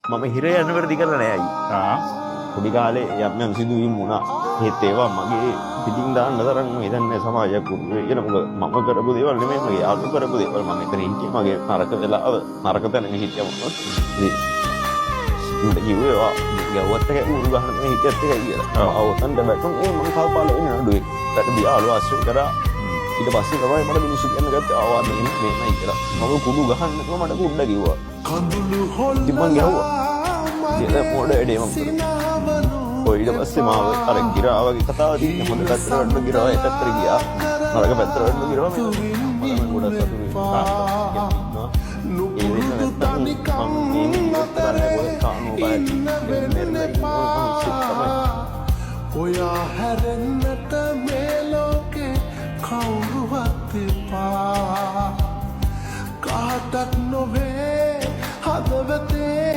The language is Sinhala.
මම හිර යන්න වැඩි කරලා නෑ අයියා. පොඩි කාලේ යම් සිදුවීම් වුණා. ඒත් ඒවා මගේ පිටින් දාන්න තරම් මෙතන සමාජයක් වෙන මොකද මම කරපු දේවල් නෙමෙයි මගේ යාළුවෝ කරපු දේවල්. මම මෙතන හිටියේ මගේ නරක වෙලාව නරක තැනක හිටියම ඉතින් කිව්වා ගව්වත් එක උරු ගහන මේ හිටියත් එකයි කියලා. අවතන්ට බැටුනේ මම කල්පාලා ඉන්න නඩුවේ. ඊට දියාලු ආශ්‍රය කරා. ඊට පස්සේ තමයි මට මිනිස්සු කියන්න ගත්තේ ආවා මේමයි කියලා. මම කුඩු ගහන්නකම මට කුඩ කිව්වා. ඉතින් මං ගැහුවා. ඒක පොඩ වැඩේ මම. ඔය ඊට පස්සේ මාව අර ගිරාවගේ කතාව තියෙන හොඳ පැත්තට වඩන ගිරාව ඒ පැත්තට ගියා. නරක පැත්තට වඩන ගිරාව මම ගොඩක් සතුටුයි. ඔයා හැරෙන්නට මේ ලෝකේ කවුරුවත් එපා. කාටත් නොවේ හදවත